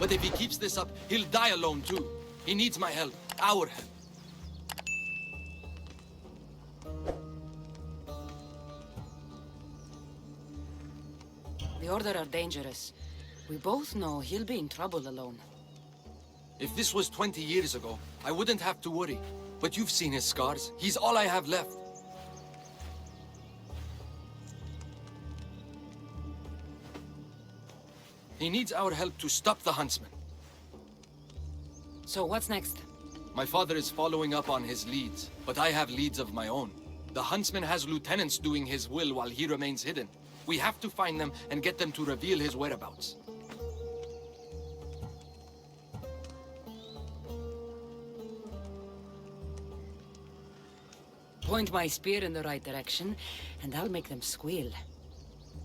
But if he keeps this up, he'll die alone too. He needs my help. Our help. The Order are dangerous. We both know he'll be in trouble alone. If this was 20 years ago, I wouldn't have to worry. But you've seen his scars. He's all I have left. He needs our help to stop the huntsman. So what's next? My father is following up on his leads, but I have leads of my own. The huntsman has lieutenants doing his will while he remains hidden. We have to find them and get them to reveal his whereabouts. Point my spear in the right direction, and I'll make them squeal.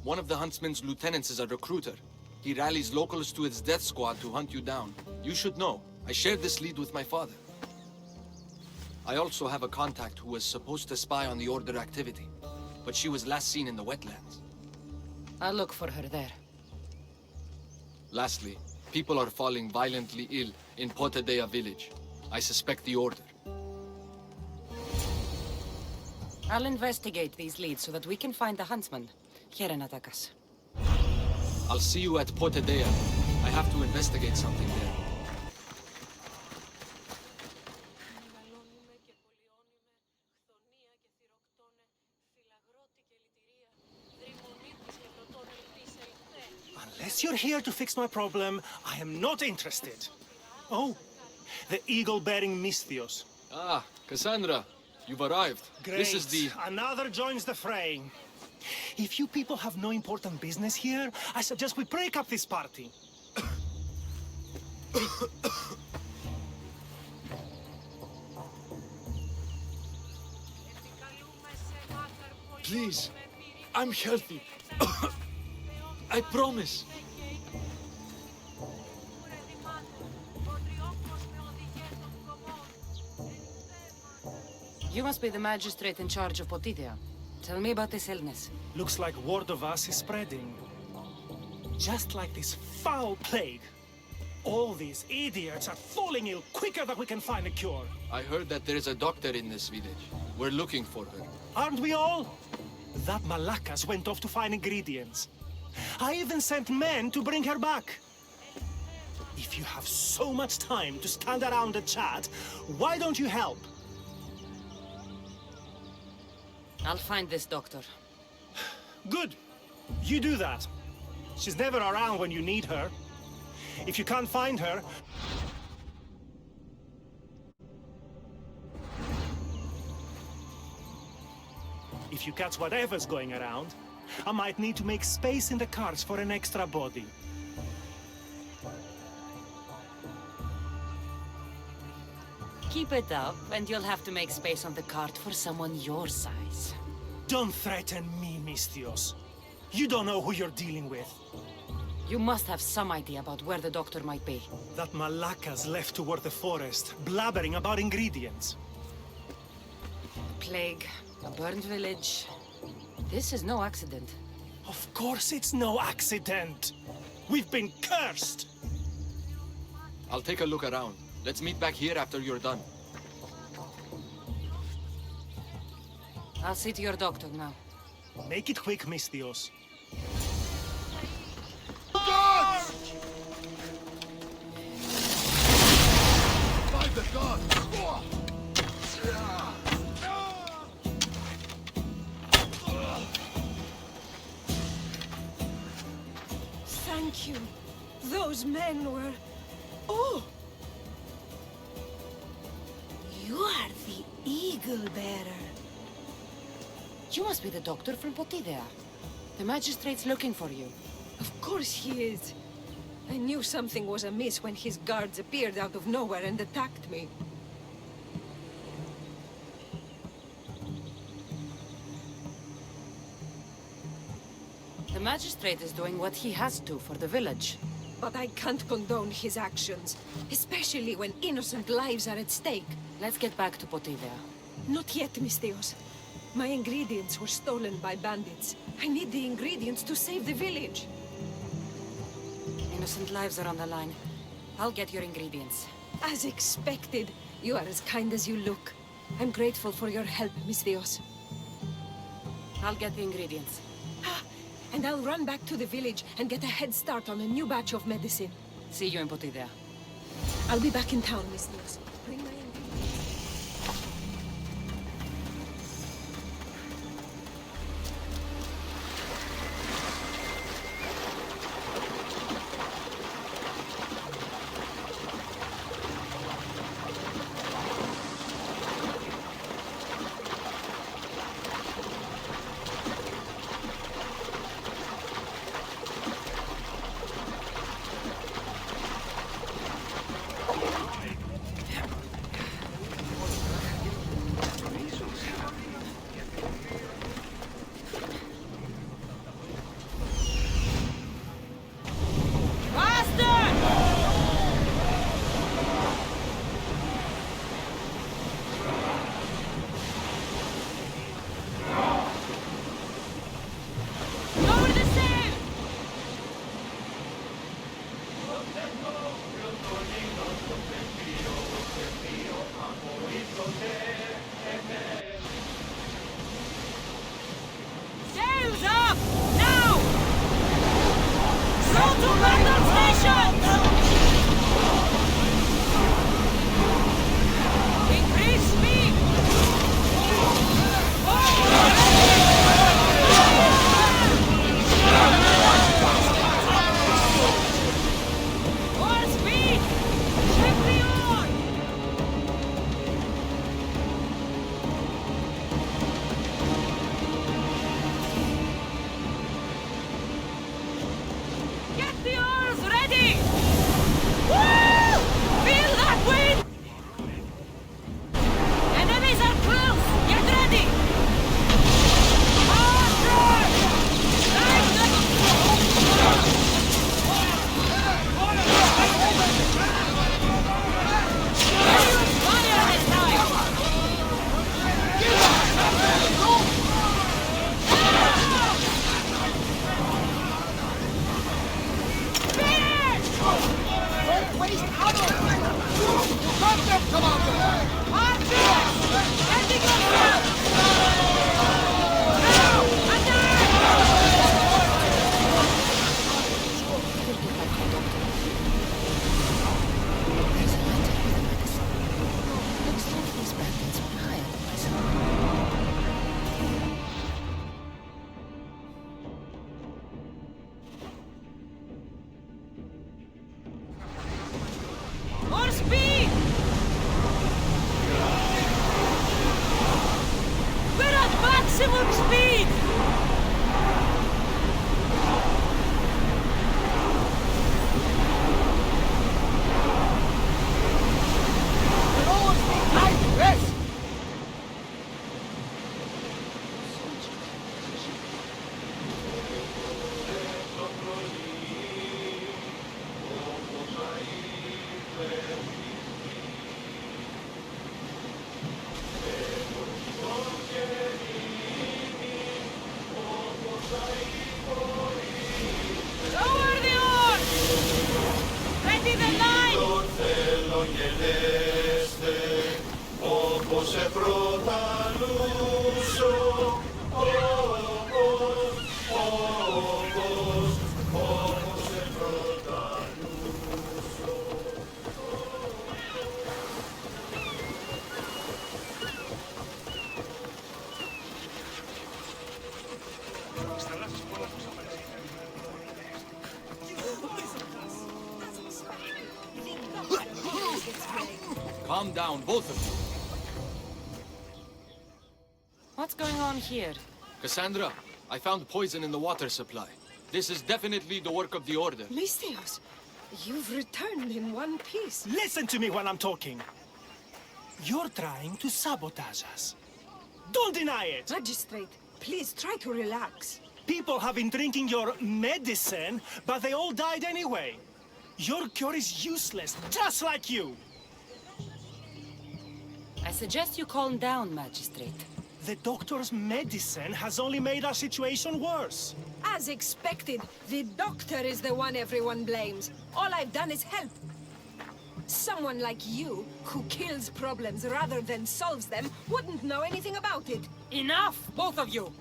One of the huntsman's lieutenants is a recruiter. He rallies locals to his death squad to hunt you down. You should know. I shared this lead with my father. I also have a contact who was supposed to spy on the Order activity, but she was last seen in the wetlands. I'll look for her there. Lastly, people are falling violently ill in Potadea village. I suspect the Order. I'll investigate these leads so that we can find the huntsman. Here and attack us. I'll see you at Potadea. I have to investigate something there. Unless you're here to fix my problem, I am not interested. Oh, the eagle-bearing Misthios. Ah, Kassandra. You've arrived. Great. This is the... Another joins the fray. If you people have no important business here, I suggest we break up this party. Please, I'm healthy. I promise. You must be the magistrate in charge of Potidea. Tell me about this illness. Looks like word of us is spreading. Just like this foul plague. All these idiots are falling ill quicker than we can find a cure. I heard that there is a doctor in this village. We're looking for her. Aren't we all? That Malakas went off to find ingredients. I even sent men to bring her back. If you have so much time to stand around and chat, why don't you help? I'll find this doctor. Good. You do that. She's never around when you need her. If you can't find her... If you catch whatever's going around, I might need to make space in the carts for an extra body. Keep it up, and you'll have to make space on the cart for someone your size. Don't threaten me, Misthios. You don't know who you're dealing with. You must have some idea about where the doctor might be. That Malakas left toward the forest, blabbering about ingredients. A plague, a burned village. This is no accident. Of course it's no accident. We've been cursed. I'll take a look around. Let's meet back here after you're done. I'll see to your doctor now. Make it quick, Misthios. Gods! By the gods! Thank you. Those men were... Oh! You are the Eagle Bearer. You must be the doctor from Potidea. The magistrate's looking for you. Of course he is. I knew something was amiss when his guards appeared out of nowhere and attacked me. The magistrate is doing what he has to for the village. But I can't condone his actions, especially when innocent lives are at stake. Let's get back to Potidea. Not yet, Misthios. My ingredients were stolen by bandits. I need the ingredients to save the village. Innocent lives are on the line. I'll get your ingredients. As expected. You are as kind as you look. I'm grateful for your help, Miss Theos. I'll get the ingredients. And I'll run back to the village and get a head start on a new batch of medicine. See you in Potidea. I'll be back in town, Miss Theos. Bring my ingredients. Calm down, both of you. What's going on here? Kassandra, I found poison in the water supply. This is definitely the work of the Order. Miss Theos, you've returned in one piece. Listen to me when I'm talking. You're trying to sabotage us. Don't deny it! Magistrate, please try to relax. People have been drinking your medicine, but they all died anyway. Your cure is useless, just like you. I suggest you calm down, Magistrate. The doctor's medicine has only made our situation worse. As expected, the doctor is the one everyone blames. All I've done is help. Someone like you, who kills problems rather than solves them, wouldn't know anything about it. Enough, both of you!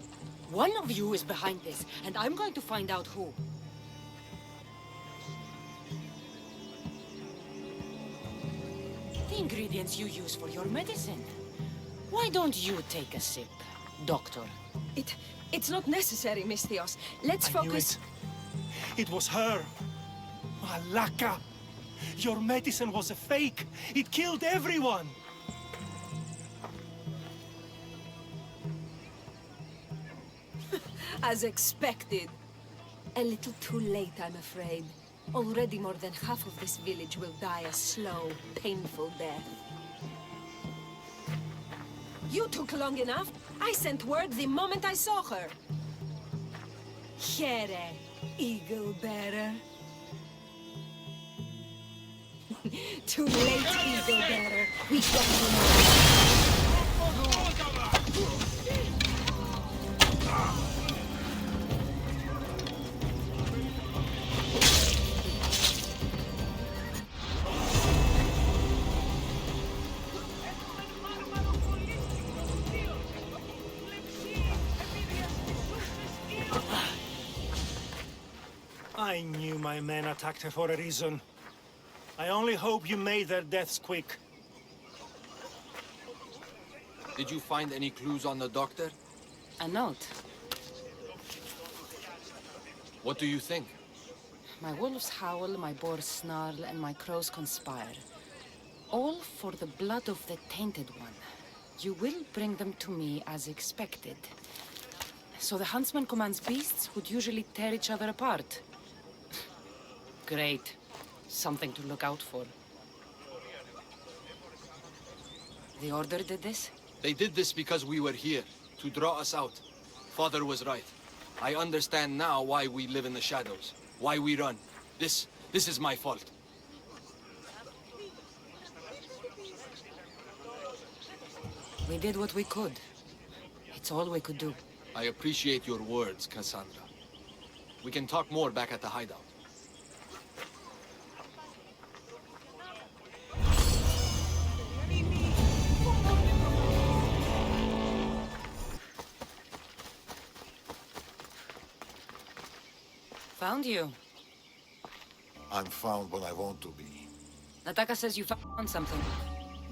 One of you is behind this, and I'm going to find out who. The ingredients you use for your medicine. Why don't you take a sip, Doctor? It's not necessary, Misthios. Let's focus. It was her. Malaka! Your medicine was a fake. It killed everyone. As expected. A little too late, I'm afraid. Already more than half of this village will die a slow, painful death. You took long enough. I sent word the moment I saw her. Here, eagle bearer. Too late, eagle bearer. We got you I knew my men attacked her for a reason. I only hope you made their deaths quick. Did you find any clues on the doctor? A note. What do you think? My wolves howl, my boars snarl, and my crows conspire. All for the blood of the Tainted One. You will bring them to me as expected. So the huntsman commands beasts who'd usually tear each other apart. Great. Something to look out for. The Order did this? They did this because we were here, to draw us out. Father was right. I understand now why we live in the shadows, why we run. This is my fault. We did what we could. It's all we could do. I appreciate your words, Kassandra. We can talk more back at the hideout. Found you. I'm found when I want to be. Nataka says you found something.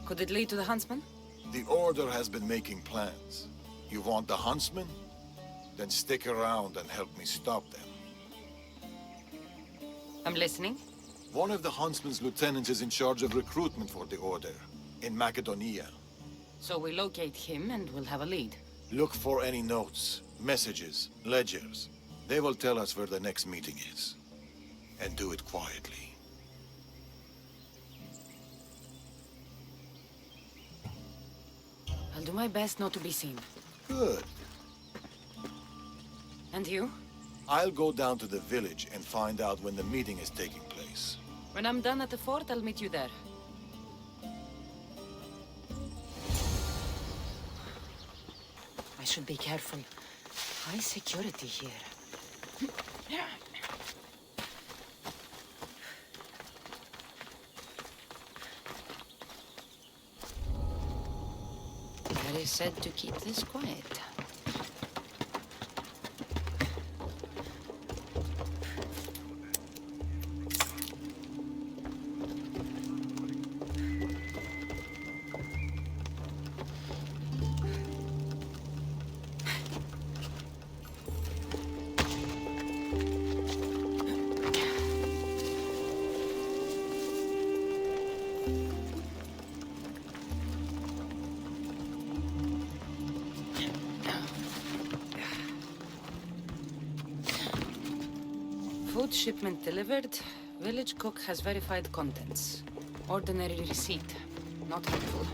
Could it lead to the huntsman? The Order has been making plans. You want the huntsmen? Then stick around and help me stop them. I'm listening. One of the huntsman's lieutenants is in charge of recruitment for the Order, in Macedonia. So we locate him and we'll have a lead. Look for any notes, messages, ledgers. They will tell us where the next meeting is. And do it quietly. I'll do my best not to be seen. Good. And you? I'll go down to the village and find out when the meeting is taking place. When I'm done at the fort, I'll meet you there. I should be careful. High security here. Harry said to keep this quiet. Food shipment delivered. Village cook has verified contents. Ordinary receipt. Not helpful.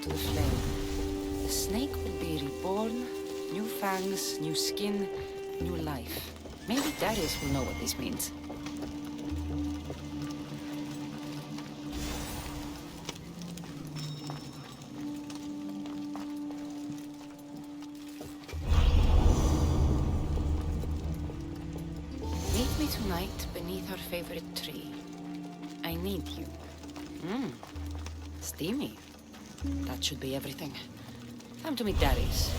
to the flame. The snake will be reborn, new fangs, new skin, new life. Maybe Darius will know what this means. Meet me tonight beneath our favorite tree. I need you. Steamy. That should be everything. Time to meet Darius.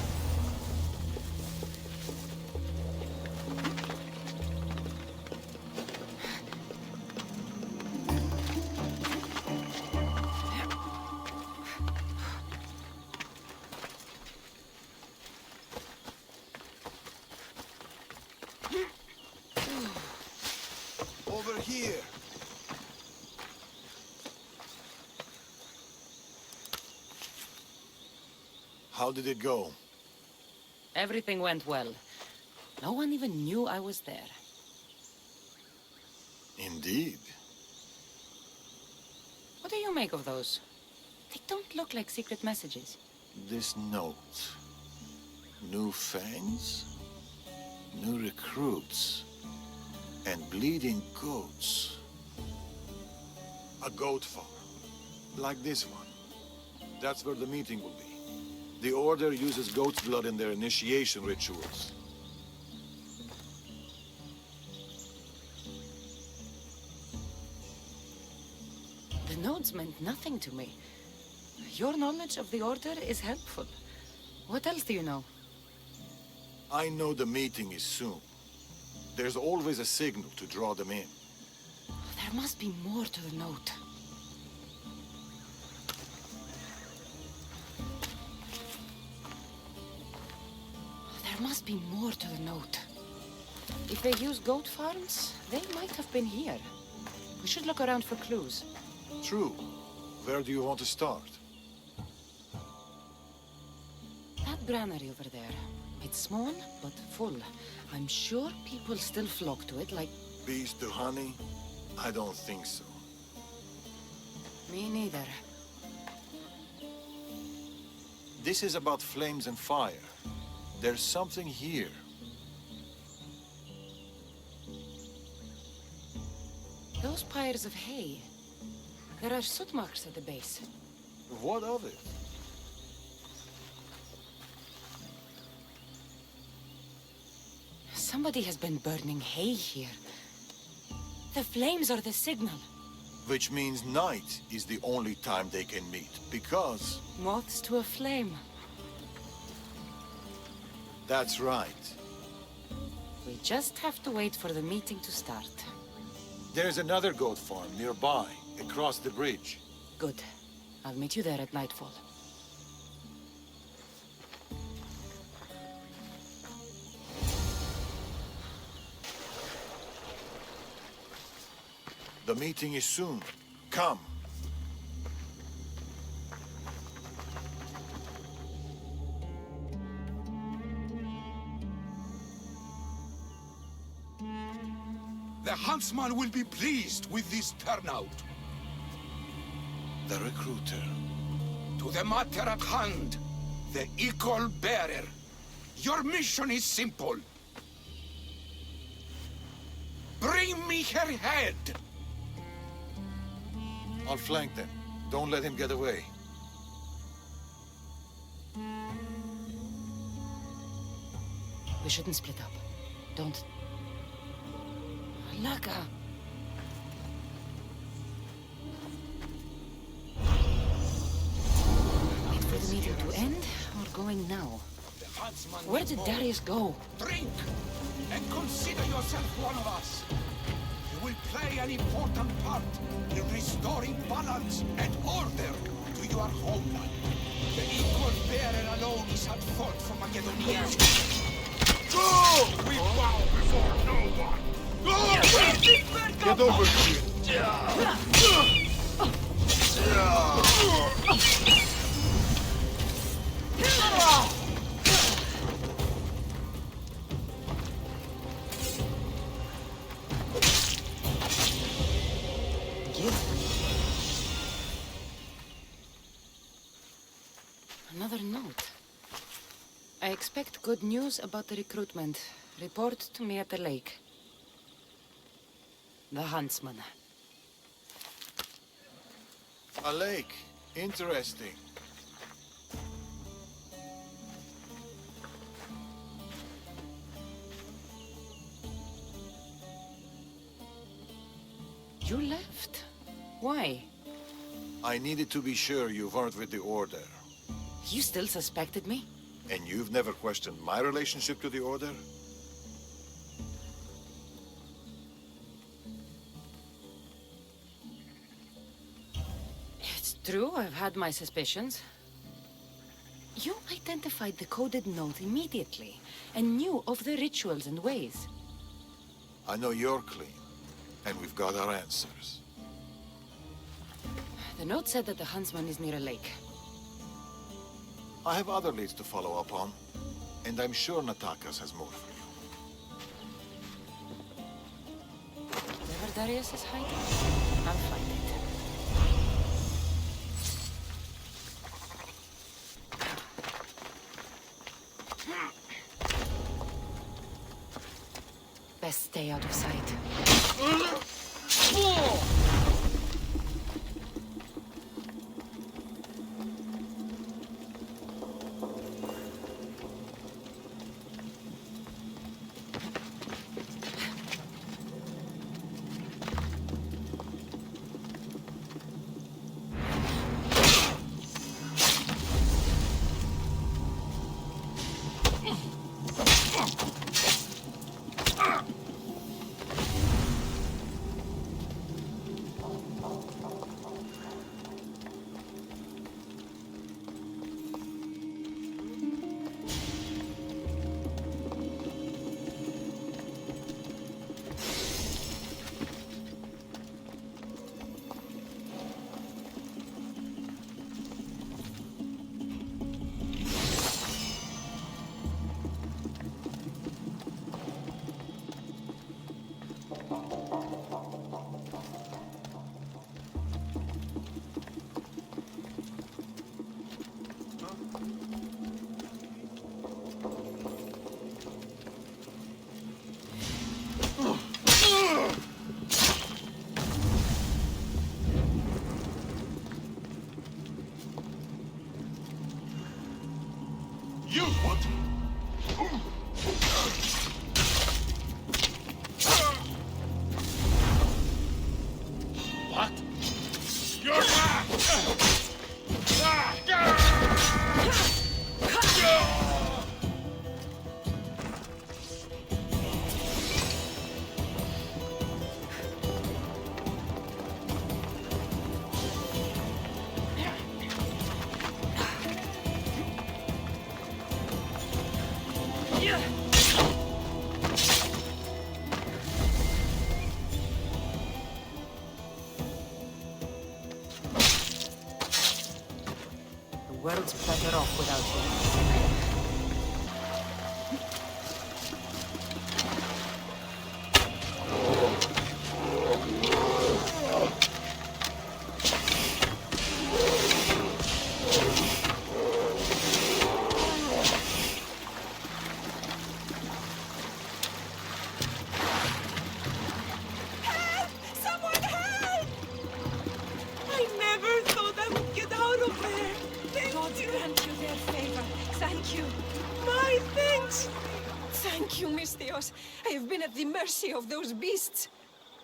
Over here. How did it go? Everything went well. No one even knew I was there. Indeed. What do you make of those? They don't look like secret messages. This note. New fangs, new recruits, and bleeding goats. A goat farm, like this one. That's where the meeting will be. The Order uses goat's blood in their initiation rituals. The notes meant nothing to me. Your knowledge of the Order is helpful. What else do you know? I know the meeting is soon. There's always a signal to draw them in. There must be more to the note. There must be more to the note. If they use goat farms, they might have been here. We should look around for clues. True. Where do you want to start? That granary over there. It's small, but full. I'm sure people still flock to it like... Bees to honey? I don't think so. Me neither. This is about flames and fire. There's something here. Those pyres of hay. There are soot marks at the base. What of it? Somebody has been burning hay here. The flames are the signal. Which means night is the only time they can meet, because... Moths to a flame. That's right. We just have to wait for the meeting to start. There's another goat farm nearby, across the bridge. Good. I'll meet you there at nightfall. The meeting is soon. Come. The huntsman will be pleased with this turnout. The recruiter. To the matter at hand, the equal bearer. Your mission is simple. Bring me her head. I'll flank them. Don't let him get away. We shouldn't split up. Don't... Laka! Wait for the meeting to end, or going now? Where did Darius go? Drink, and consider yourself one of us. You will play an important part in restoring balance and order to your homeland. The equal bearer alone is at fault for Macedonia. Go! We bow before no one. Go! Get over here! Another note. I expect good news about the recruitment. Report to me at the lake. The huntsman. A lake. Interesting. You left? Why? I needed to be sure you weren't with the Order. You still suspected me? And you've never questioned my relationship to the Order? It's true, I've had my suspicions. You identified the coded note immediately, and knew of the rituals and ways. I know you're clean, and we've got our answers. The note said that the huntsman is near a lake. I have other leads to follow up on, and I'm sure Natakas has more for you. Wherever Darius is hiding, I'll find it. Best stay out of sight. You what? What? You're back! The world's better off without you. Someone help! I never thought I would get out of there. God grant you their favor. Thank you. My thanks. Thank you, Misthios. I have been at the mercy of those beasts.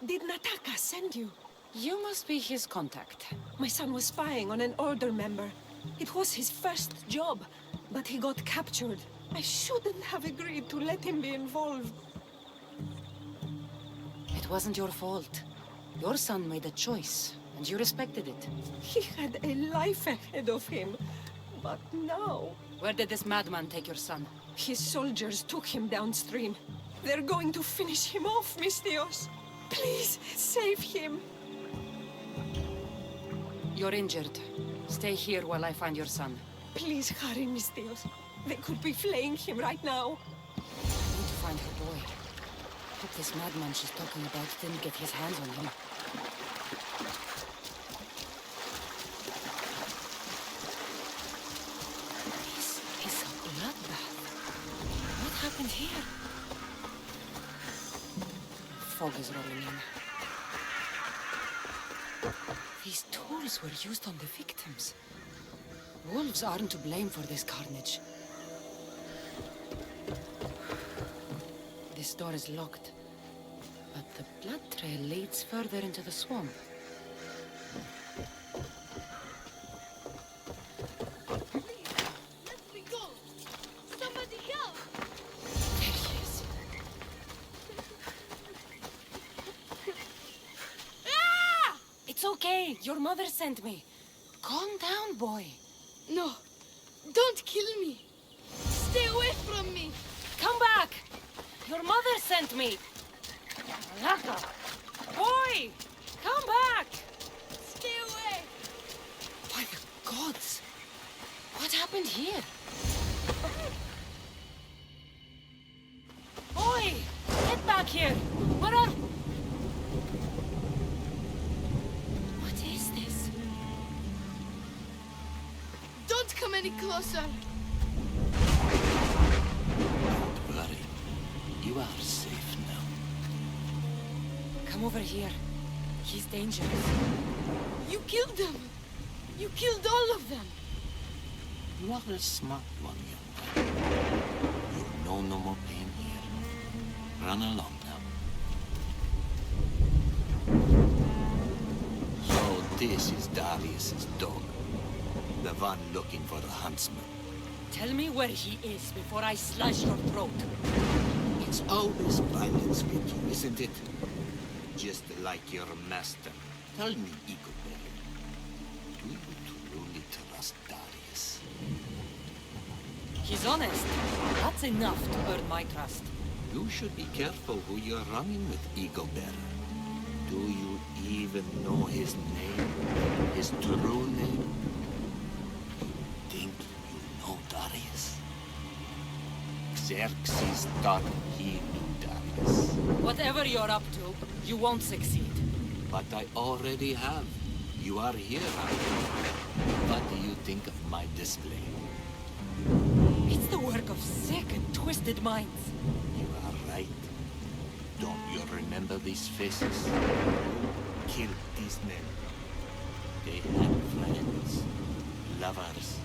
Did Nataka send you? You must be his contact. My son was spying on an Order member. It was his first job, but he got captured. I shouldn't have agreed to let him be involved. It wasn't your fault. Your son made a choice, and you respected it. He had a life ahead of him. But now... Where did this madman take your son? His soldiers took him downstream. They're going to finish him off, Misthios. Please, save him. You're injured. Stay here while I find your son. Please hurry, Misthios. They could be flaying him right now. I need to find her boy. Hope this madman she's talking about didn't get his hands on him. fog is rolling in. These tools were used on the victims. Wolves aren't to blame for this carnage. This door is locked, but the blood trail leads further into the swamp. Let me go! Somebody help! There he is. Ah! It's okay. Your mother sent me. Calm down, boy. No, don't kill me. Stay away from me. Come back. Your mother sent me. Malaka. Boy, come back. Stay away. By the gods. What happened here? Boy, get back here. What are... What is this? Don't come any closer. Don't worry. You are safe now. Come over here. He's dangerous. You killed them. You killed all of them. You are a smart one, young man. You know no more pain here. Run along now. So this is Darius's dog. The one looking for the huntsman. Tell me where he is before I slash your throat. It's always violence with you, isn't it? Just like your master. Tell me, Eagleberry, do you truly trust Darius? He's honest. That's enough to earn my trust. You should be careful who you're running with, Eagleberry. Do you even know his name? His true name? You think you know Darius? Xerxes thought he knew Darius. Whatever you're up to, you won't succeed. But I already have. You are here, What do you think of my display? It's the work of sick and twisted minds. You are right. Don't you remember these faces? Killed these men. They had friends, lovers,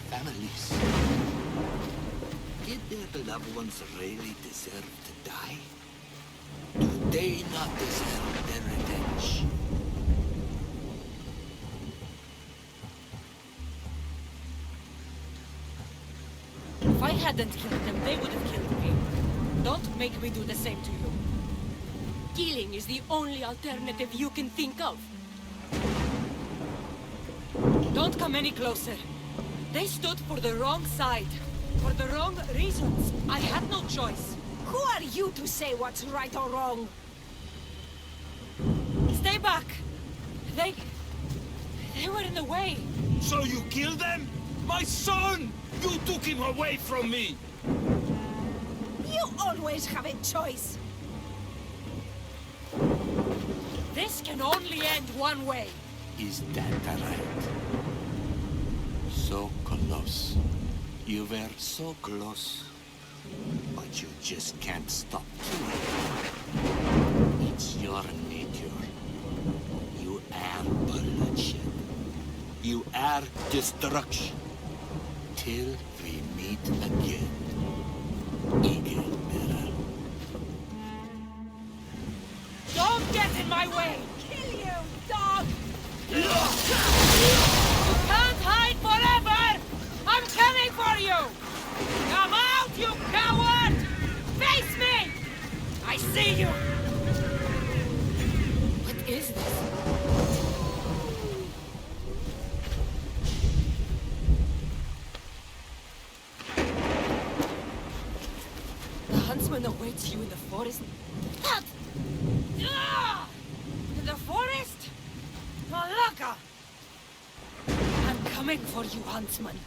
families. Did their loved ones really deserve to die? Do they not deserve their revenge? If I hadn't killed them, they would have killed me. Don't make me do the same to you. Killing is the only alternative you can think of. Don't come any closer. They stood for the wrong side. For the wrong reasons. I had no choice. Who are you to say what's right or wrong? Stay back! They were in the way. So you killed them? My son! You took him away from me! You always have a choice. This can only end one way. Is that right? So close. You were so close. But you just can't stop killing. It's your nature. You are bloodshed. You are destruction. Till we meet again. Eagle Bearer. Don't get in my way! Kill you, dog! You can't hide forever! I'm coming for you! Come out, you coward! Face me! I see you! What is this? The huntsman awaits you in the forest. What? Ah! In the forest? Malaka! I'm coming for you, huntsman.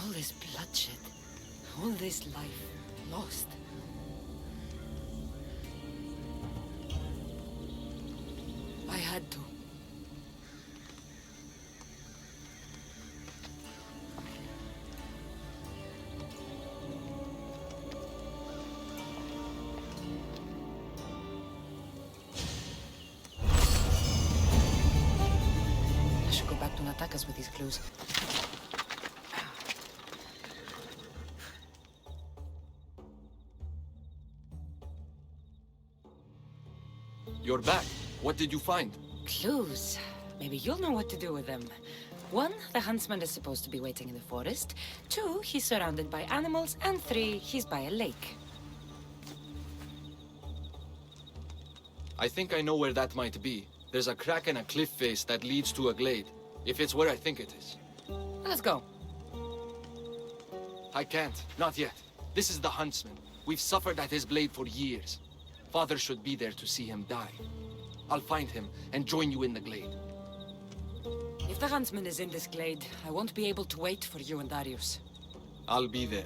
All this bloodshed. All this life lost. I had to. I should go back to Natakas with these clues. You're back. What did you find? Clues. Maybe you'll know what to do with them. 1, the huntsman is supposed to be waiting in the forest. 2, he's surrounded by animals. And 3, he's by a lake. I think I know where that might be. There's a crack in a cliff face that leads to a glade. If it's where I think it is. Let's go. I can't. Not yet. This is the huntsman. We've suffered at his blade for years. Father should be there to see him die. I'll find him and join you in the glade. If the huntsman is in this glade, I won't be able to wait for you and Darius. I'll be there.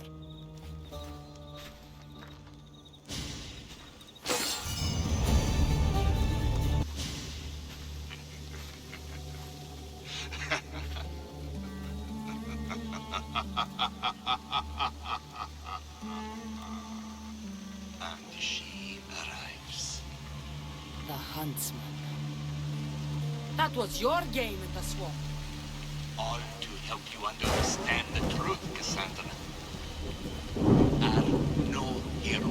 And she arrives. The huntsman. That was your game in the swamp. All to help you understand the truth, Kassandra. Are no hero.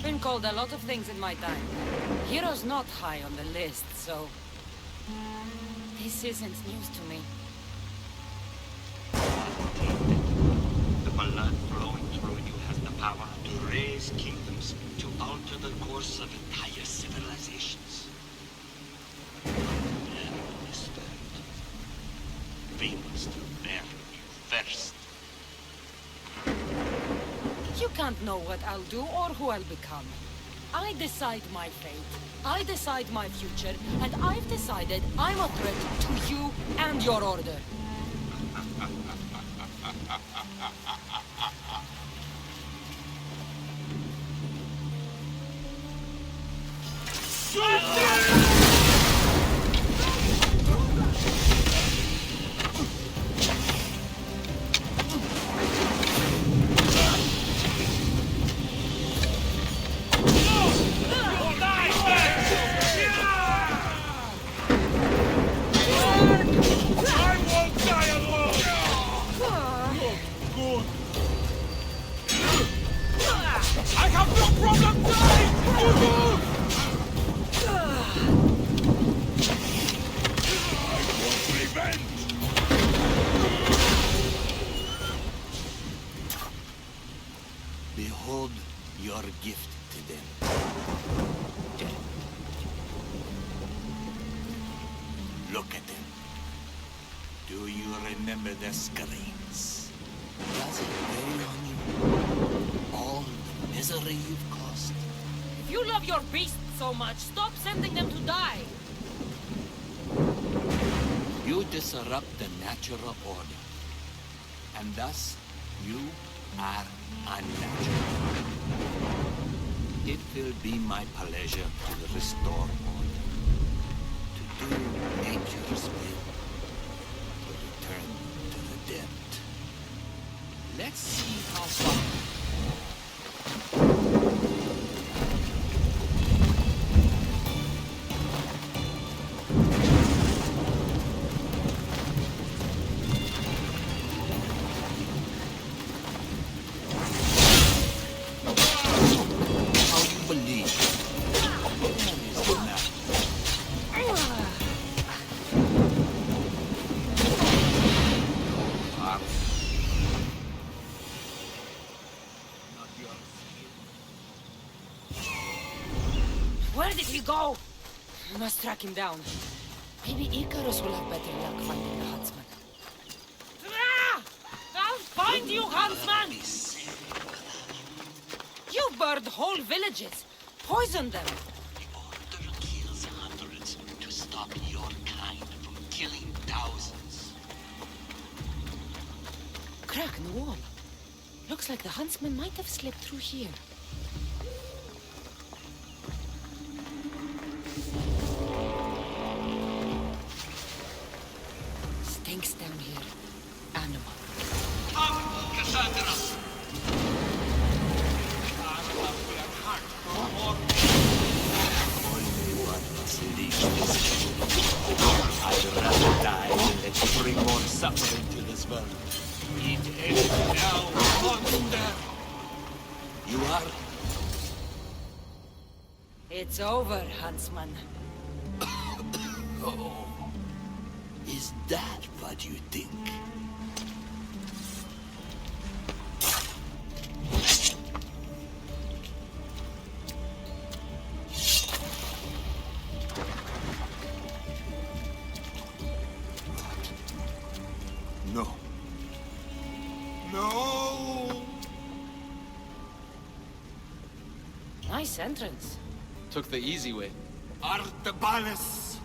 Been called a lot of things in my time. Hero's not high on the list, so... This isn't news to me. The blood flowing through you has the power to raise kingdoms, to alter the course of entire civilizations. Never disturbed. We must bury you first. You can't know what I'll do or who I'll become. I decide my fate. I decide my future. And I've decided I'm a threat to you and your order. Behold your gift to them. Death. Look at them. Do you remember the screams? Does it weigh on you? All the misery you've caused? If you love your beasts so much, stop sending them to die. You disrupt the natural order. And thus, you are unnatural. It will be my pleasure to restore order, to do nature's will, to return to the dead. Let's see how far. Where did he go? We must track him down. Maybe Icarus will have better luck finding the huntsman. I'll find you, huntsman! You burned whole villages. Poisoned them. The order kills hundreds to stop your kind from killing thousands. crack in the wall. Looks like the huntsman might have slipped through here. Stinks down here. Animal. Up, Kassandra! Only one must leave this world. I'd rather die than let you bring more suffering to this world. It ends now, monster! You are... It's over, huntsman. Oh. Is that what you think? No. No! Nice entrance. Took the easy way. Artabanus!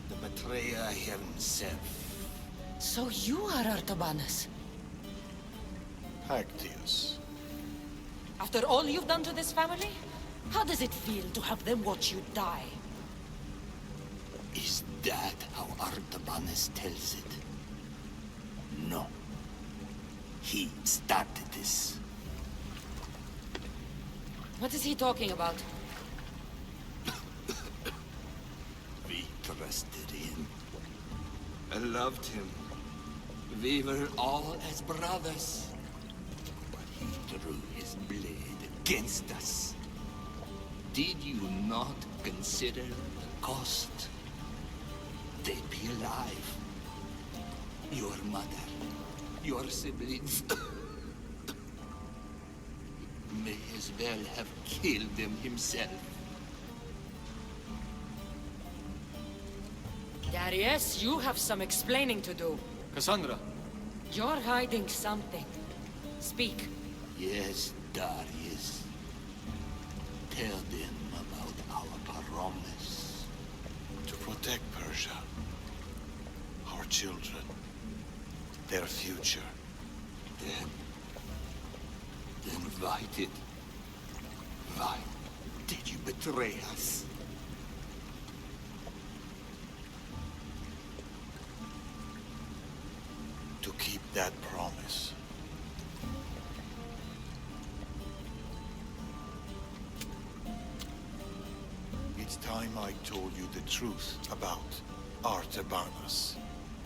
The betrayer himself. So you are Artabanus. Alexios. After all you've done to this family? How does it feel to have them watch you die? Is that how Artabanus tells it? No. He started this. What is he talking about? We trusted him. I loved him. We were all as brothers. But he drew his blade against us. Did you not consider the cost? They'd be alive. Your mother, your siblings. May as well have killed them himself. Darius, you have some explaining to do. Kassandra, You're hiding something. Speak. Yes, Darius. Tell them about our promise. To protect Persia. Our children. Their future. Then why did you betray us? To keep that promise. It's time I told you the truth about Artabanus,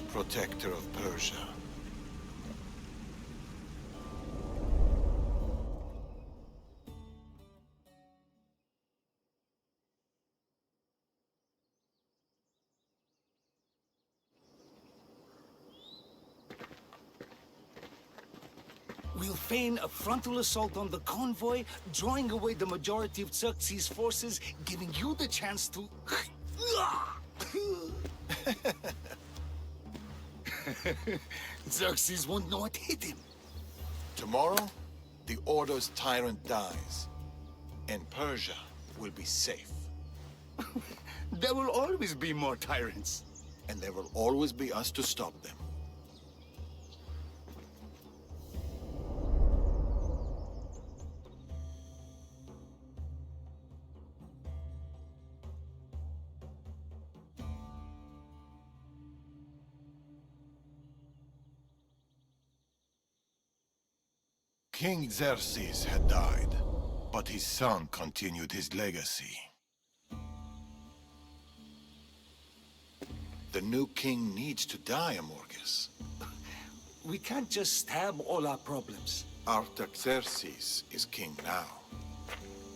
protector of Persia. We'll feign a frontal assault on the convoy, drawing away the majority of Xerxes' forces, giving you the chance to... Xerxes won't know what hit him. Tomorrow, the Order's tyrant dies, and Persia will be safe. There will always be more tyrants. And there will always be us to stop them. King Xerxes had died, but his son continued his legacy. The new king needs to die, Amorges. We can't just stab all our problems. Artaxerxes is king now.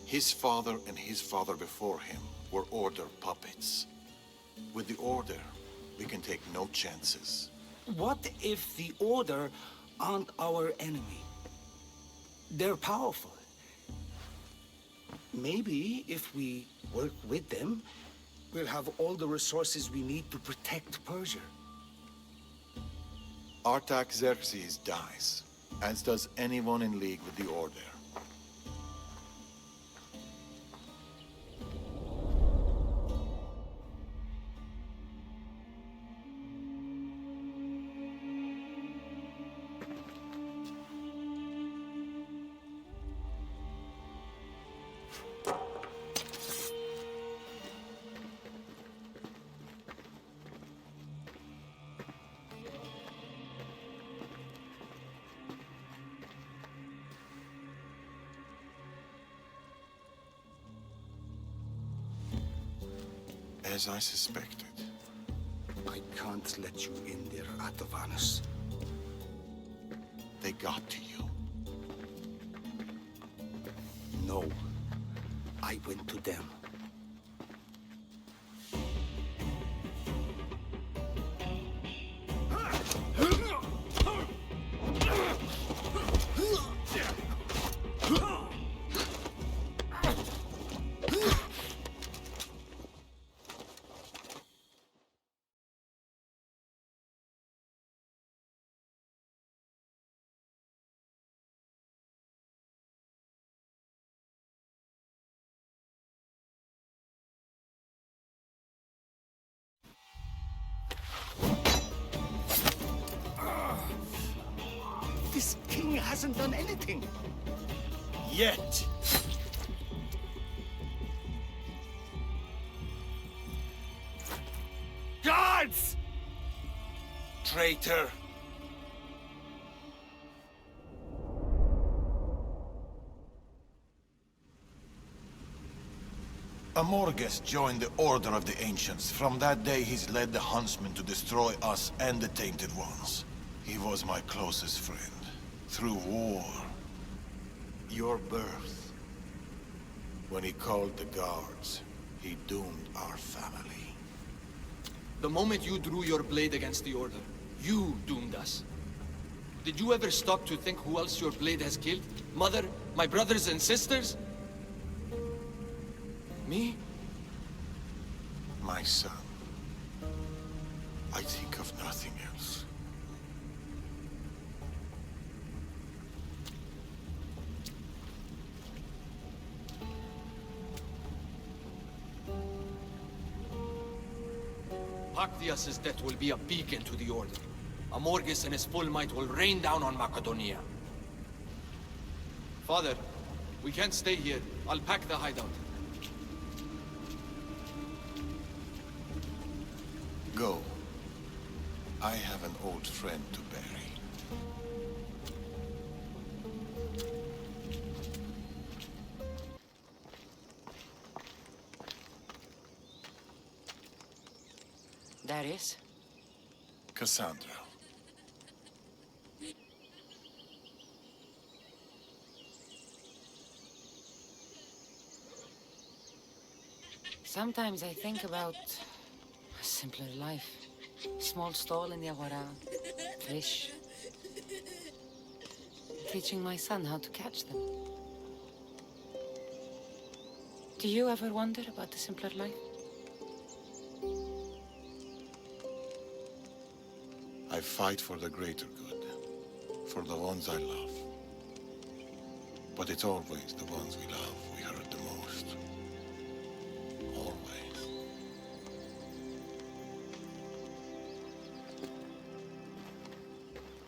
His father and his father before him were Order puppets. With the Order, we can take no chances. What if the Order aren't our enemy? They're powerful. Maybe if we work with them, we'll have all the resources we need to protect Persia. Artaxerxes dies, as does anyone in league with the Order. As I suspected. I can't let you in there, Atavanos. They got to you. No. I went to them. This king hasn't done anything. Yet! Guards! Traitor! Amorges joined the Order of the Ancients. From that day, he's led the Huntsmen to destroy us and the Tainted Ones. He was my closest friend. Through war. Your birth. When he called the guards, he doomed our family. The moment you drew your blade against the Order, you doomed us. Did you ever stop to think who else your blade has killed? Mother? My brothers and sisters? Me? My son. I think of nothing else. Pactias's death will be a beacon to the Order. Amorges and his full might will rain down on Macedonia. Father, we can't stay here. I'll pack the hideout. Go. I have an old friend to bury. Darius? Kassandra. Sometimes I think about a simpler life. Small stall in the Agora, fish. Teaching my son how to catch them. Do you ever wonder about the simpler life? I fight for the greater good. For the ones I love. But it's always the ones we love we hurt the most. Always.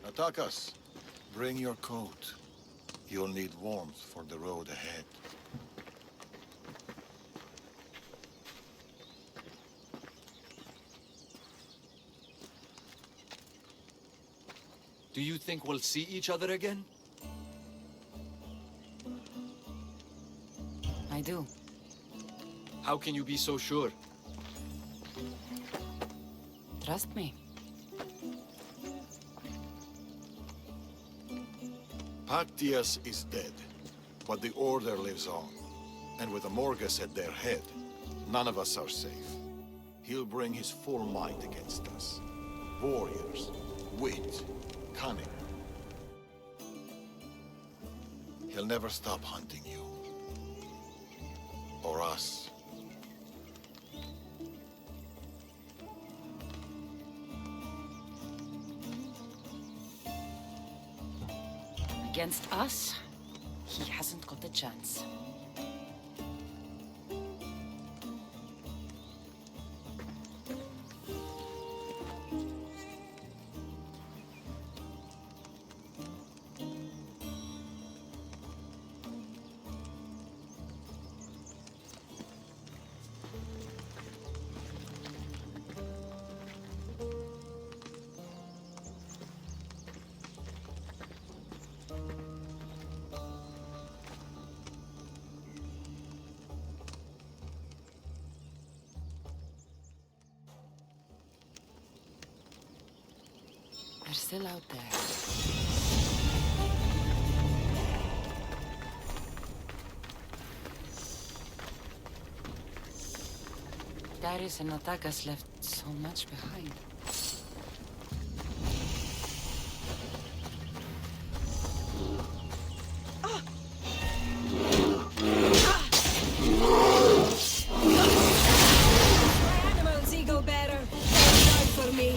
Attack us. Bring your coat. You'll need warmth for the road ahead. Do you think we'll see each other again? I do. How can you be so sure? Trust me. Pactias is dead, but the Order lives on. And with Amorges at their head, none of us are safe. He'll bring his full might against us. Warriors, wit, cunning. He'll never stop hunting you. Or us. Against us, he hasn't got a chance. still out there. Darius and Natakas left so much behind. My animals eagle better. Die for me.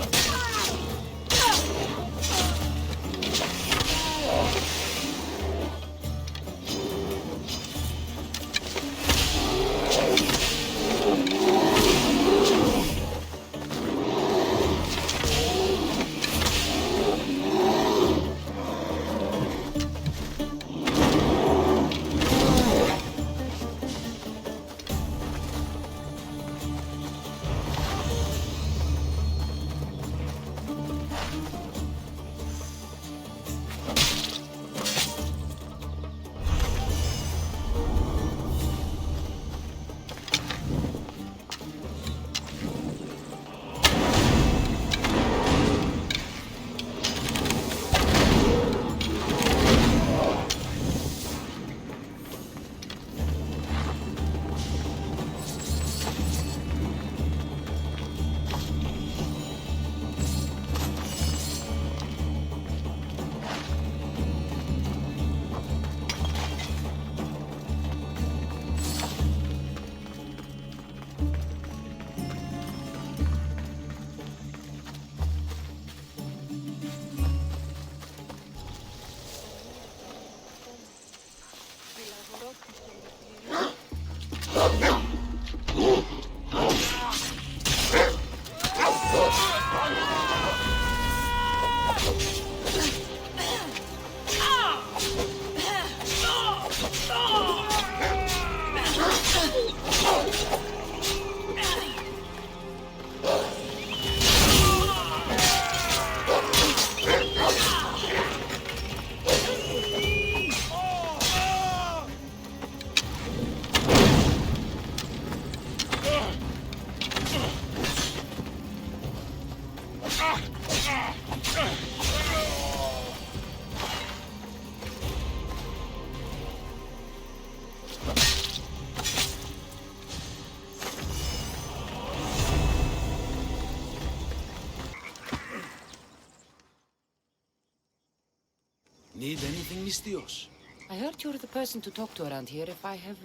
Need anything, Mystios? I heard you're the person to talk to around here if I have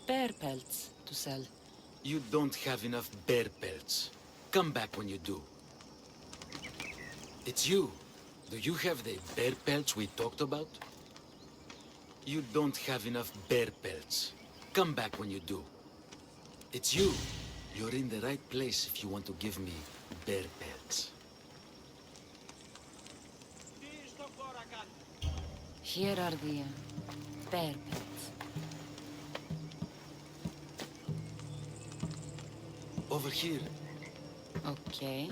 bear pelts to sell. You don't have enough bear pelts. Come back when you do. It's you. Do you have the bear pelts we talked about? You don't have enough bear pelts. Come back when you do. It's you. You're in the right place if you want to give me bear pelts. Here are the bear pelts. Over here. Okay.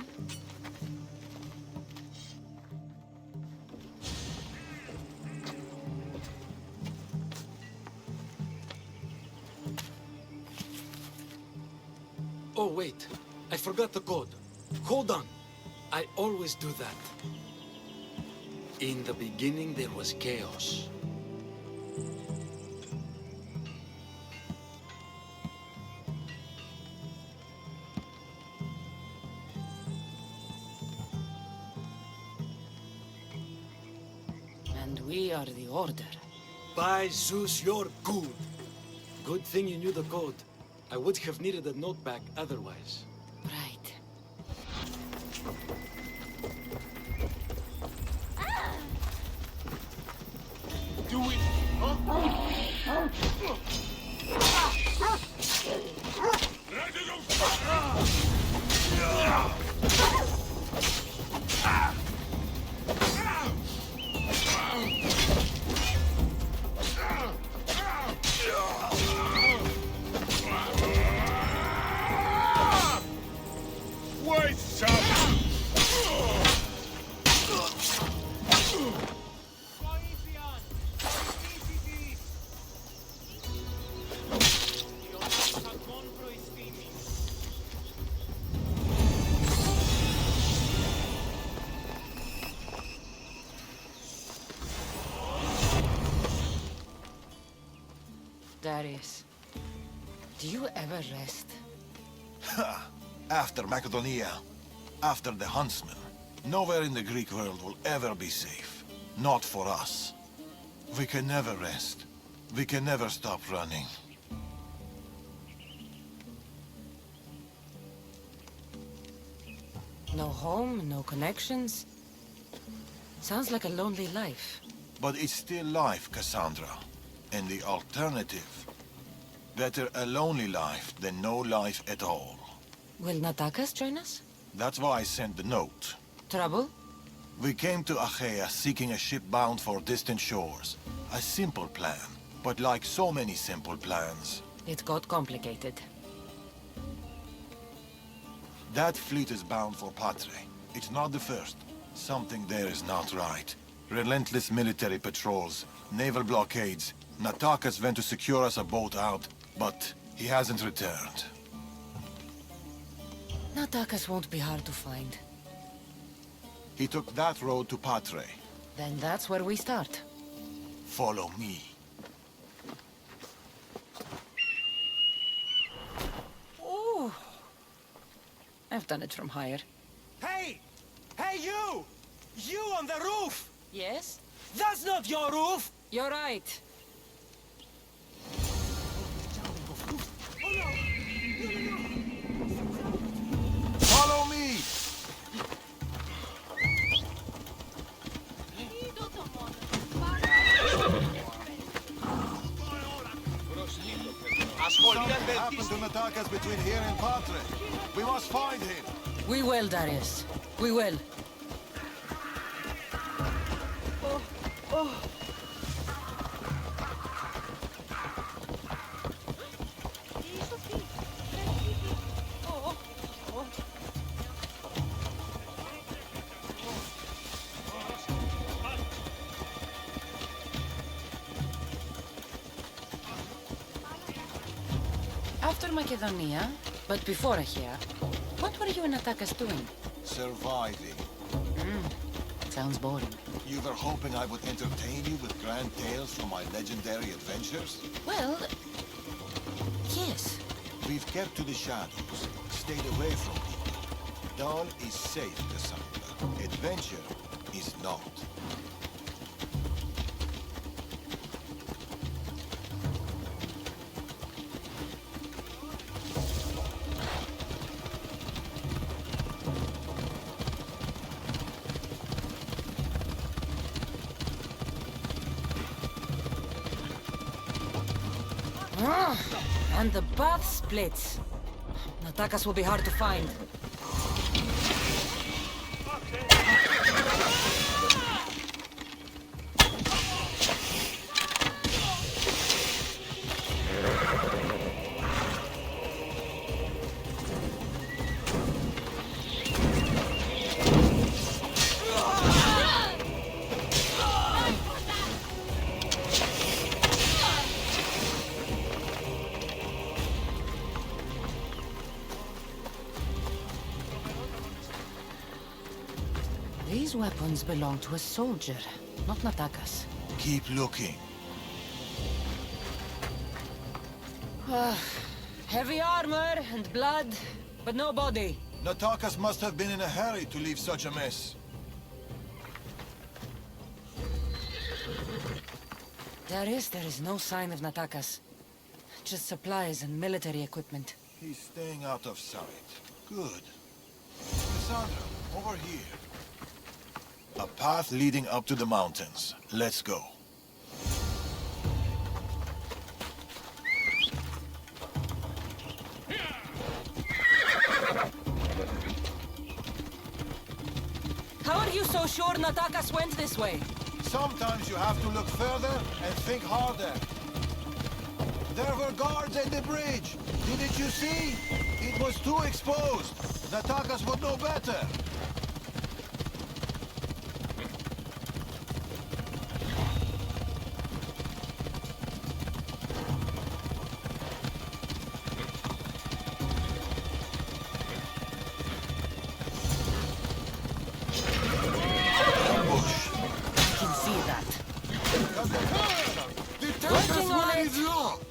Oh, wait. I forgot the code. Hold on. I always do that. In the beginning, there was chaos. And we are the Order. By Zeus, you're good. Good thing you knew the code. I would have needed a note back otherwise. Right. Do it! Darius. Do you ever rest? After Macedonia, after the Huntsmen, nowhere in the Greek world will ever be safe. Not for us. We can never rest. We can never stop running. No home, no connections. Sounds like a lonely life. But it's still life, Kassandra. And the alternative? Better a lonely life than no life at all. Will Natakas join us? That's why I sent the note. Trouble? We came to Achaea seeking a ship bound for distant shores. A simple plan, but like so many simple plans, It got complicated. that fleet is bound for Patre. It's not the first. Something there is not right. Relentless military patrols, naval blockades. Natakas went to secure us a boat out, but he hasn't returned. Natakas won't be hard to find. He took that road to Patre. Then that's where we start. Follow me. Ooh. I've done it from higher. Hey! Hey, you! You on the roof! Yes? That's not your roof! You're right. Follow me! Something happened to Natakas between here and Patre. We must find him. We will, Darius. We will. After Macedonia, but before Achaea, what were you and Natakas doing? Surviving. Sounds boring. You were hoping I would entertain you with grand tales from my legendary adventures? Well, yes. We've kept to the shadows, stayed away from people. Dawn is safe, Kassandra. Adventure is not. And the path splits. Natakas will be hard to find. These weapons belong to a soldier, not Natakas. Keep looking. Heavy armor and blood, but no body. Natakas must have been in a hurry to leave such a mess. There is no sign of Natakas. Just supplies and military equipment. He's staying out of sight. Good. Kassandra, over here. A path leading up to the mountains. Let's go. How are you so sure Natakas went this way? Sometimes you have to look further and think harder. There were guards at the bridge. Didn't you see? It was too exposed. Natakas would know better. I can see that. The Working on it. is locked.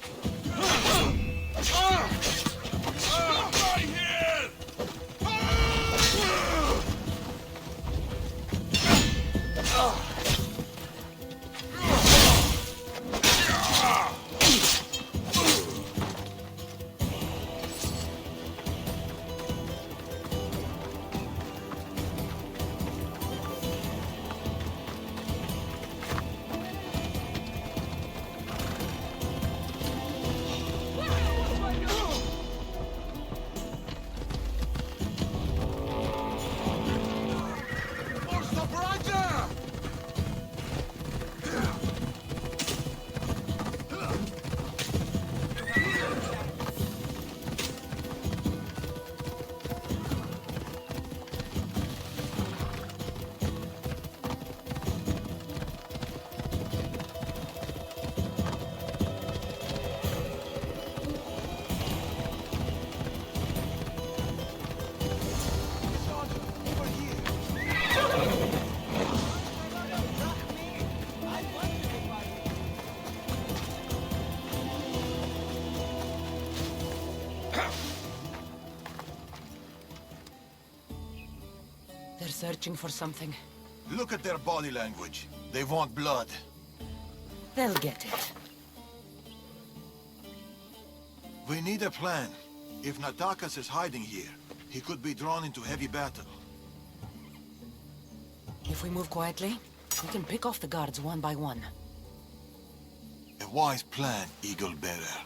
They're searching for something. Look at their body language. They want blood. They'll get it. We need a plan. If Natakas is hiding here, he could be drawn into heavy battle. If we move quietly, we can pick off the guards one by one. A wise plan, Eagle Bearer.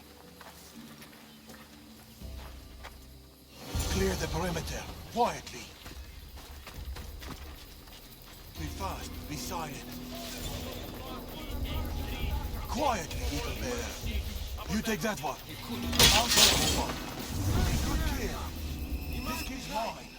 Clear the perimeter, quietly. Be fast, be silent. Quietly, Eagle Bearer. You take that one. I'll take this one. Good kill. This kid's mine.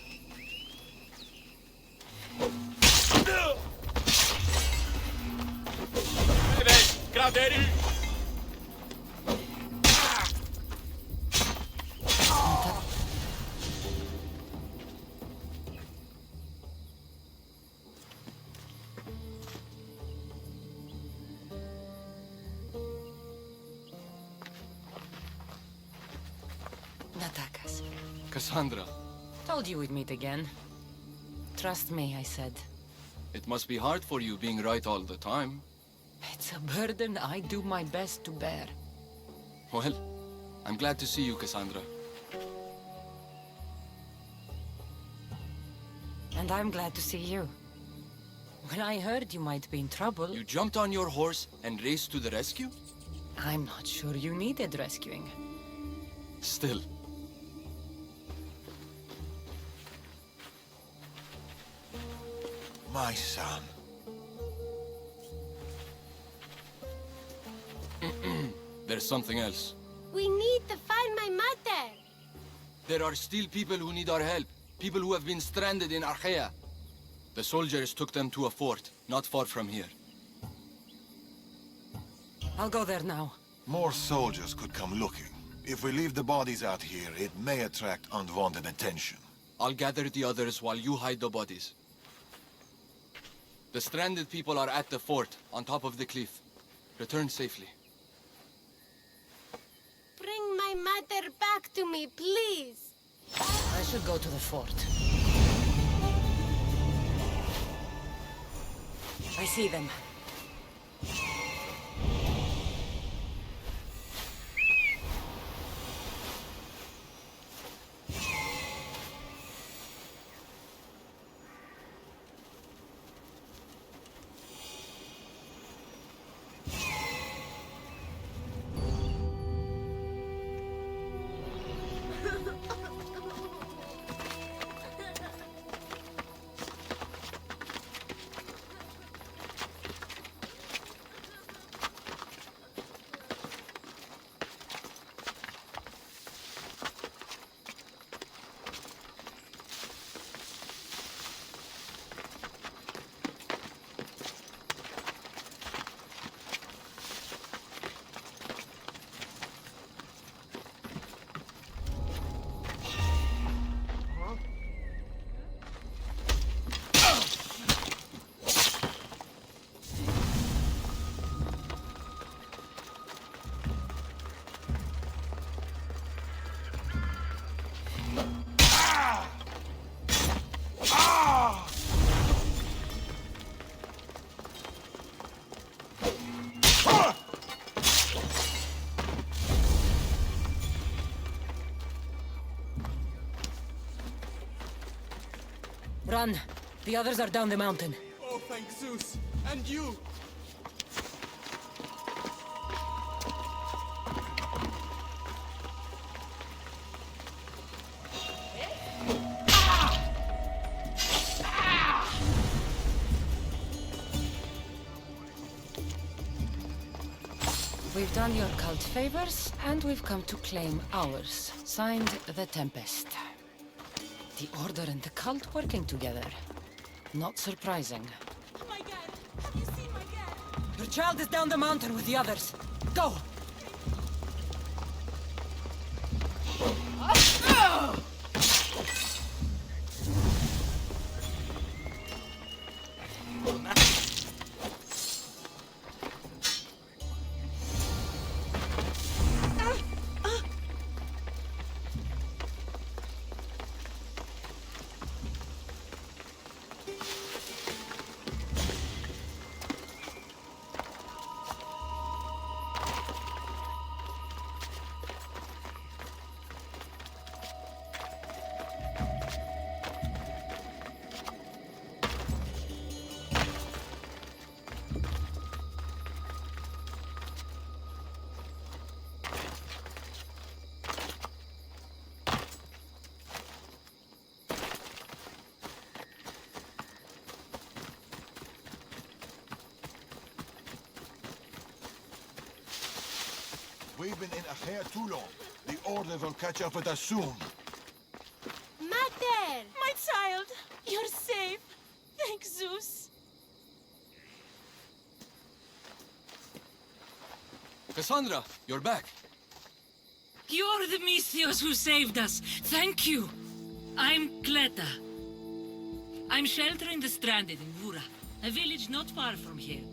Natakas. Kassandra, Told you we'd meet again. Trust me, I said. it must be hard for you being right all the time. It's a burden I do my best to bear. Well, I'm glad to see you, Kassandra. And I'm glad to see you. When I heard you might be in trouble, You jumped on your horse and raced to the rescue? I'm not sure you needed rescuing. Still. My son. There's something else. We need to find my mother. There are still people who need our help. People who have been stranded in Archaea. The soldiers took them to a fort, not far from here. I'll go there now. More soldiers could come looking. If we leave the bodies out here, it may attract unwanted attention. I'll gather the others while you hide the bodies. The stranded people are at the fort, on top of the cliff. Return safely. Bring my mother back to me, please. I should go to the fort. I see them. Run. The others are down the mountain. Oh, thank Zeus. And you. We've done your cult favors, and we've come to claim ours. Signed, the Tempest. The Order and the cult working together. Not surprising. My dad! Have you seen my dad? Your child is down the mountain with the others. Go! We've been in Achaea too long. The Order will catch up with us soon. Mater! My child! You're safe! Thank Zeus! Kassandra, you're back. You're the Misthios who saved us. Thank you. I'm Cleta. I'm sheltering the stranded in Vura, a village not far from here.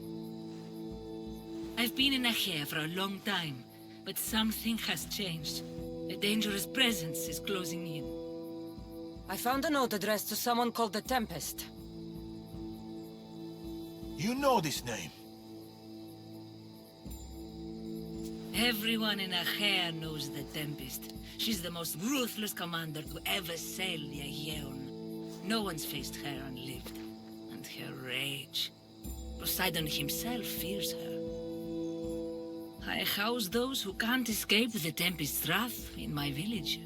I've been in Achaea for a long time, but something has changed. A dangerous presence is closing in. I found a note addressed to someone called the Tempest. You know this name. Everyone in Achaea knows the Tempest. She's the most ruthless commander to ever sail the Aegean. No one's faced her and lived. And her rage. Poseidon himself fears her. I house those who can't escape the Tempest's wrath in my village.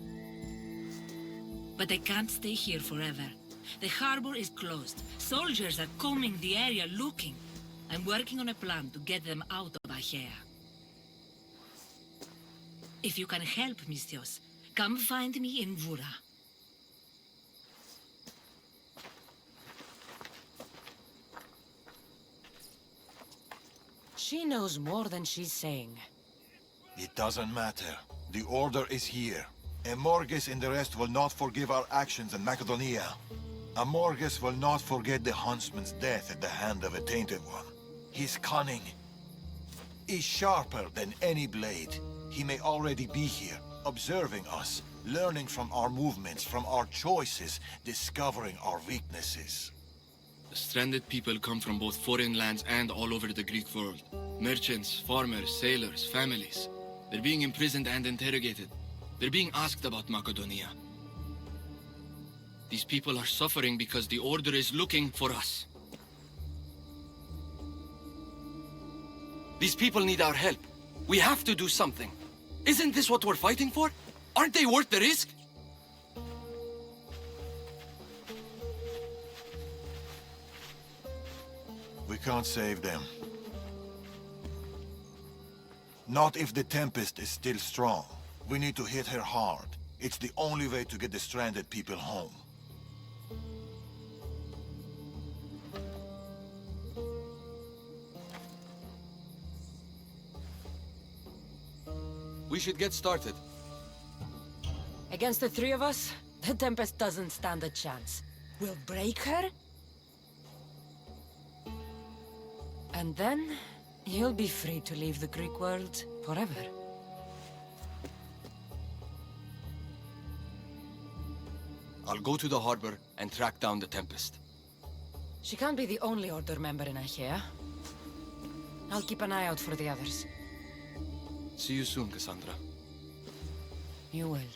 But I can't stay here forever. The harbor is closed. Soldiers are combing the area looking. I'm working on a plan to get them out of Achaea. If you can help, Misthios, come find me in Vura. She knows more than she's saying. It doesn't matter. The Order is here. Amorges and the rest will not forgive our actions in Macedonia. Amorges will not forget the huntsman's death at the hand of a tainted one. His cunning is sharper than any blade. He may already be here, observing us, learning from our movements, from our choices, discovering our weaknesses. The stranded people come from both foreign lands and all over the Greek world. Merchants, farmers, sailors, families. They're being imprisoned and interrogated. They're being asked about Macedonia. These people are suffering because the Order is looking for us. These people need our help. We have to do something. Isn't this what we're fighting for? Aren't they worth the risk? We can't save them. Not if the Tempest is still strong. We need to hit her hard. It's the only way to get the stranded people home. We should get started. Against the three of us, the Tempest doesn't stand a chance. We'll break her, and then you'll be free to leave the Greek world forever. I'll go to the harbor and track down the Tempest. She can't be the only Order member in Achaea. I'll keep an eye out for the others. See you soon, Kassandra. You will.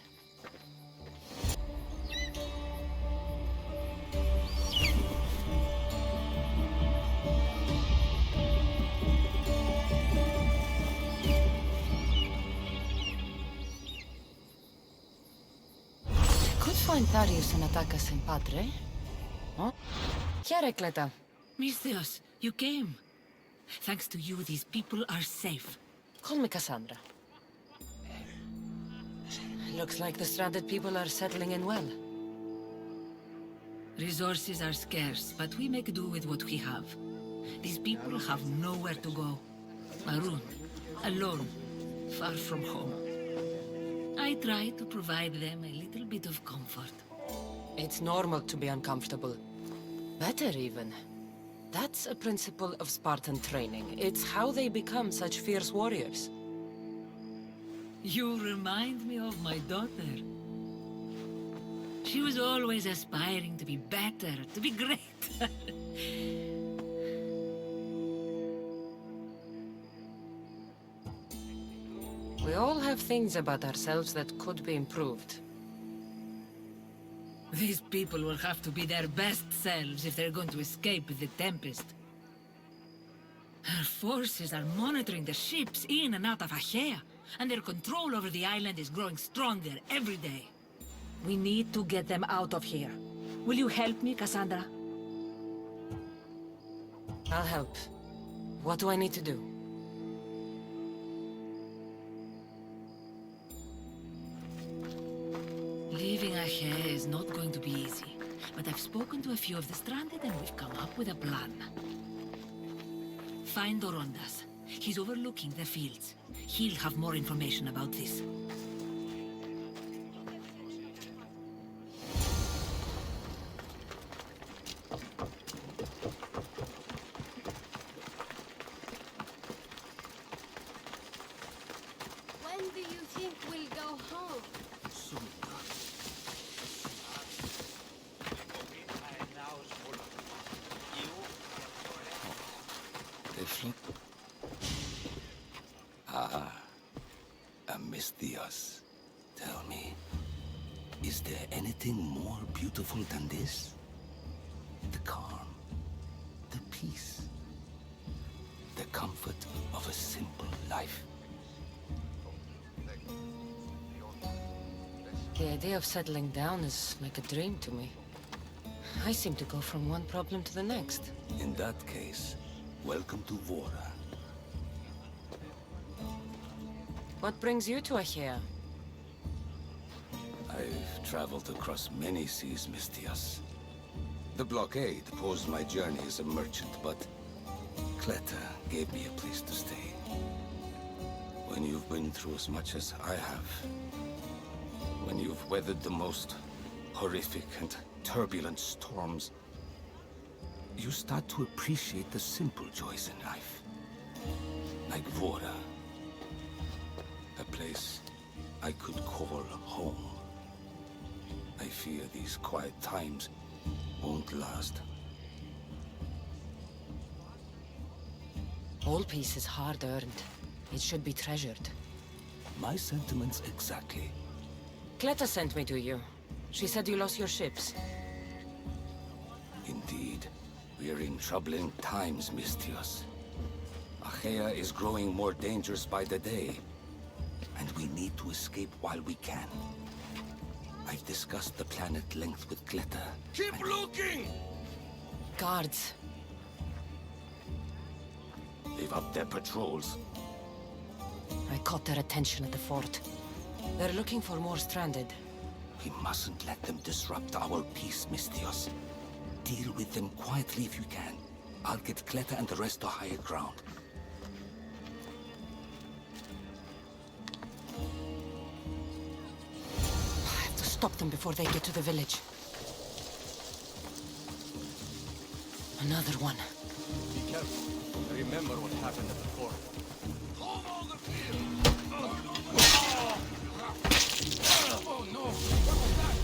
Comentarios en Attackas en Patre? Huh? Chiare, Cleta. Misthios, you came. Thanks to you, these people are safe. Call me Kassandra. Looks like the stranded people are settling in well. Resources are scarce, but we make do with what we have. These people have nowhere to go. Marooned, alone, far from home. I try to provide them a little bit of comfort. It's normal to be uncomfortable. Better even. That's a principle of Spartan training. It's how they become such fierce warriors. You remind me of my daughter. She was always aspiring to be better, to be great. We all have things about ourselves that could be improved. These people will have to be their best selves if they're going to escape the Tempest. Our forces are monitoring the ships in and out of Achaea, and their control over the island is growing stronger every day. We need to get them out of here. Will you help me, Kassandra? I'll help. What do I need to do? Leaving Achaea is not going to be easy, but I've spoken to a few of the stranded and we've come up with a plan. Find Dorondas. He's overlooking the fields. He'll have more information about this. When do you think we'll go home? Misthios, tell me, is there anything more beautiful than this? The calm, the peace, the comfort of a simple life. The idea of settling down is like a dream to me. I seem to go from one problem to the next. In that case, welcome to Vora. What brings you to Achaea? I've traveled across many seas, Misthios. The blockade posed my journey as a merchant, but Cleta gave me a place to stay. When you've been through as much as I have, when you've weathered the most horrific and turbulent storms, you start to appreciate the simple joys in life. Like Vora. A place I could call home. I fear these quiet times won't last. All peace is hard-earned. It should be treasured. My sentiments exactly. Cleta sent me to you. She said you lost your ships. Indeed. We are in troubling times, Misthios. Achaea is growing more dangerous by the day. And we need to escape while we can. I've discussed the plan at length with Cleta. Keep looking! Guards. They've upped their patrols. I caught their attention at the fort. They're looking for more stranded. We mustn't let them disrupt our peace, Misthios. Deal with them quietly if you can. I'll get Cleta and the rest to higher ground. Stop them before they get to the village. Another one. Be careful. Remember what happened at the fort. Oh no! What was that?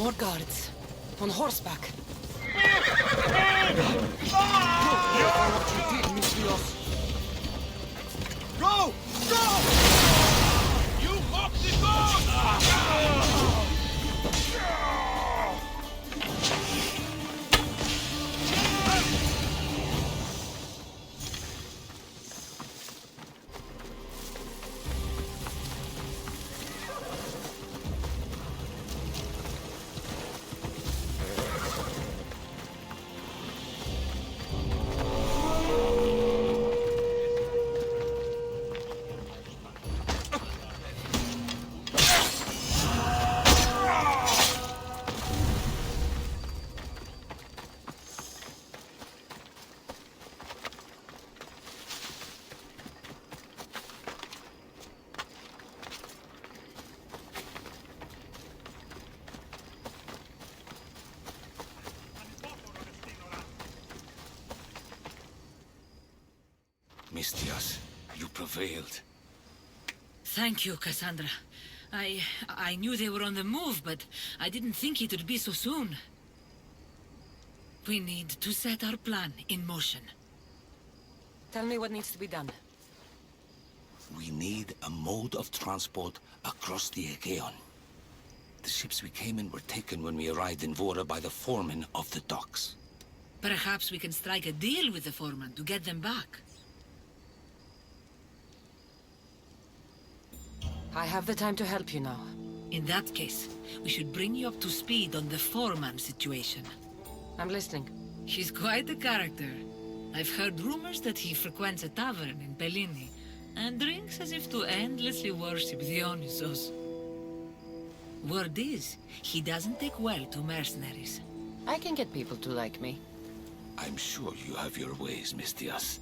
More guards. On horseback. Go! Go! You mock the gods! Mistias, you prevailed. Thank you, Kassandra. I knew they were on the move, but I didn't think it would be so soon. We need to set our plan in motion. Tell me what needs to be done. We need a mode of transport across the Aegean. The ships we came in were taken when we arrived in Vora by the foreman of the docks. Perhaps we can strike a deal with the foreman to get them back. I have the time to help you now. In that case, we should bring you up to speed on the foreman situation. I'm listening. He's quite a character. I've heard rumors that he frequents a tavern in Pellini, and drinks as if to endlessly worship Dionysos. Word is, he doesn't take well to mercenaries. I can get people to like me. I'm sure you have your ways, Mistias.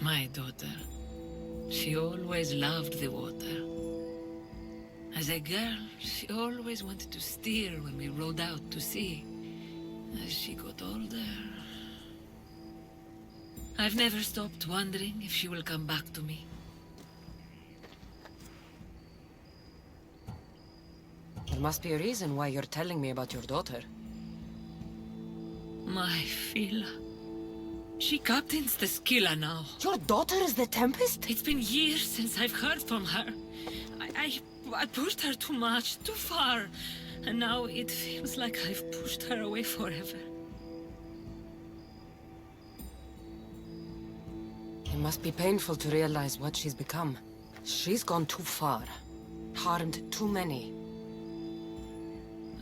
My daughter. She always loved the water. As a girl, she always wanted to steer when we rode out to sea. As she got older... I've never stopped wondering if she will come back to me. There must be a reason why you're telling me about your daughter. My Fila. She captains the Scylla now. Your daughter is the Tempest? It's been years since I've heard from her. I pushed her too much, too far. And now it feels like I've pushed her away forever. It must be painful to realize what she's become. She's gone too far. Harmed too many.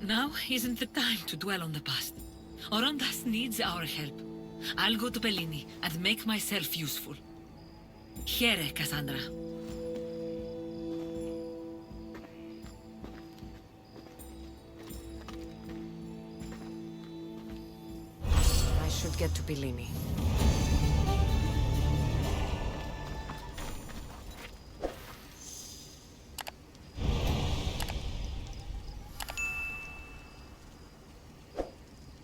Now isn't the time to dwell on the past. Orondas needs our help. I'll go to Pellini and make myself useful. Here, Kassandra. I should get to Pellini.